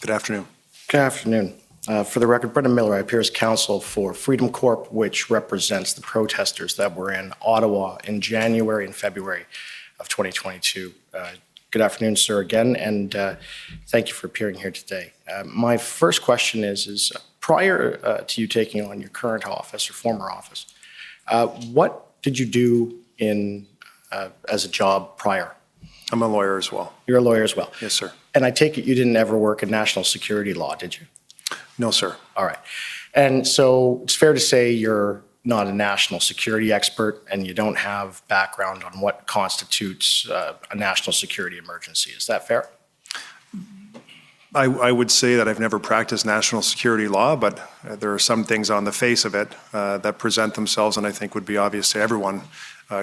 Good afternoon. Good afternoon. For the record, Brendan Miller, I appear as counsel for Freedom Corp, which represents the protesters that were in Ottawa in January and February of 2022. Good afternoon, sir, again, and thank you for appearing here today. My first question is prior to you taking on your current office or former office, what did you do as a job prior? I'm a lawyer as well. You're a lawyer as well? Yes, sir. And I take it you didn't ever work in national security law, did you? No, sir. All right. And so it's fair to say you're not a national security expert and you don't have background on what constitutes a national security emergency. Is that fair? I would say that I've never practiced national security law, but there are some things on the face of it that present themselves and I think would be obvious to everyone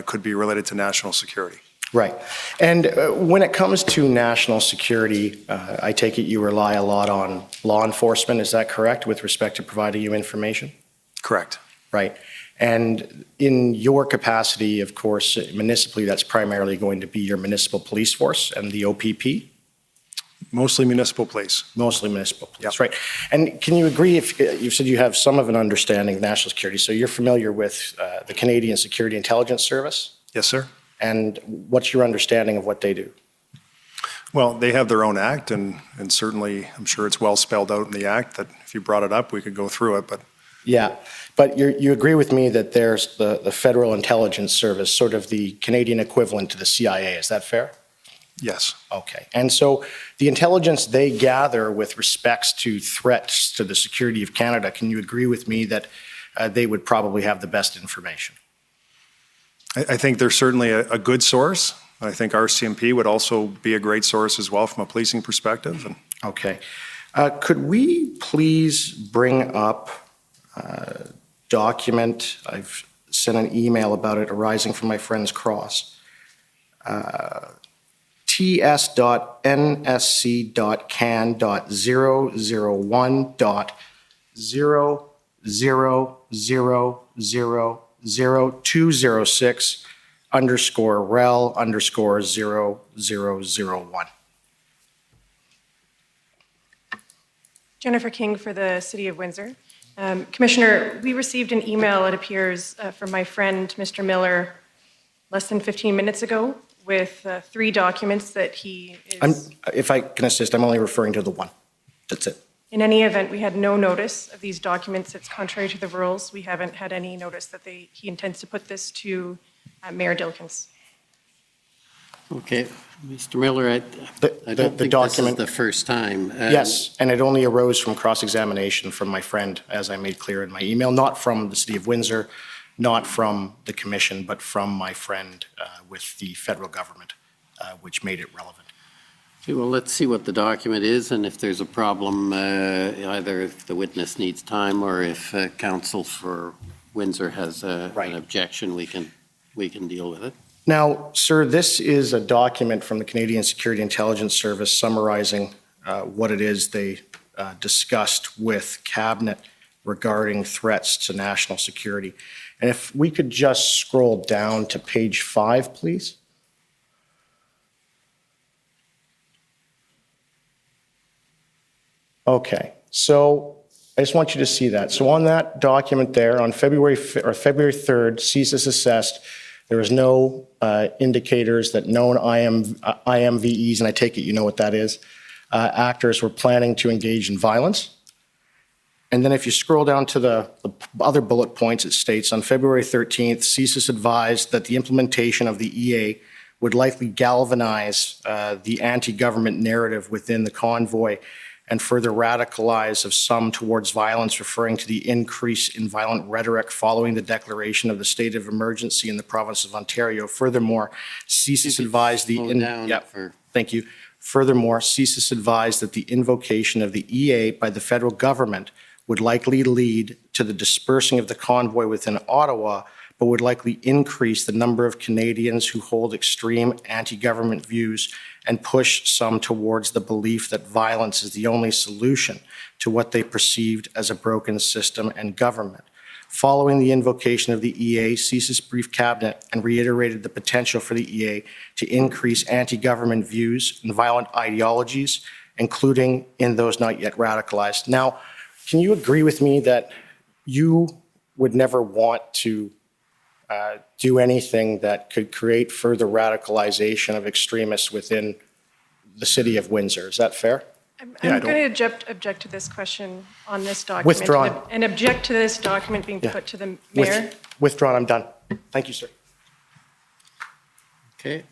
could be related to national security. Right. And when it comes to national security, I take it you rely a lot on law enforcement. Is that correct, with respect to providing you information? Correct. Right. And in your capacity, of course, municipally, that's primarily going to be your municipal police force and the OPP? Mostly municipal police. Mostly municipal police, Yep. right. And can you agree, if you said you have some of an understanding of national security, so you're familiar with the Canadian Security Intelligence Service? Yes, sir. And what's your understanding of what they do? Well, they have their own act, and certainly I'm sure it's well spelled out in the act that if you brought it up, we could go through it. But yeah, but you agree with me that there's the Federal Intelligence Service, sort of the Canadian equivalent to the CIA, is that fair? yes. Okay, and so the intelligence they gather with respects to threats to the security of Canada, can you agree with me that they would probably have the best information? I think they're certainly a good source. I think RCMP would also be a great source as well from a policing perspective. Okay. Could we please bring up a document? I've sent an email about it arising from my friend's cross. ts.nsc.can.001.0000206 _rel_0001. Jennifer King for the City of Windsor. Commissioner, we received an email, it appears, from my friend, Mr. Miller, less than 15 minutes ago with 3 documents that he is... If I can assist, I'm only referring to the one. That's it. In any event, we had no notice of these documents. It's contrary to the rules. We haven't had any notice that he intends to put this to Mayor Dilkens. Okay, Mr. Miller, I don't think this is the first time. Yes, and it only arose from cross-examination from my friend, as I made clear in my email, not from the City of Windsor, not from the Commission, but from my friend with the federal government, which made it relevant. Okay, well, let's see what the document is, and if there's a problem, either if the witness needs time or if counsel for Windsor has an objection, we can deal with it. Now, sir, this is a document from the Canadian Security Intelligence Service summarizing what it is they discussed with Cabinet regarding threats to national security. And if we could just scroll down to page 5, please. Okay, so I just want you to see that. So on that document there, on February 3rd, CSIS assessed there was no indicators that known IMVEs, and I take it you know what that is, actors were planning to engage in violence. And then if you scroll down to the other bullet points, it states on February 13th, CSIS advised that the implementation of the EA would likely galvanize the anti-government narrative within the convoy and further radicalize of some towards violence, referring to the increase in violent rhetoric following the declaration of the state of emergency in the province of Ontario. Furthermore, CSIS advised Furthermore, CSIS advised that the invocation of the EA by the federal government would likely lead to the dispersing of the convoy within Ottawa, but would likely increase the number of Canadians who hold extreme anti-government views and push some towards the belief that violence is the only solution to what they perceived as a broken system and government. Following the invocation of the EA, CSIS briefed Cabinet and reiterated the potential for the EA to increase anti-government views and violent ideologies including in those not yet radicalized. Now, can you agree with me that you would never want to do anything that could create further radicalization of extremists within the city of Windsor? Is that fair? I'm Yeah, I going to object to this question on this document. Withdrawn. And object to this document being put to the mayor. Withdrawn, I'm done. Thank you, sir. Okay.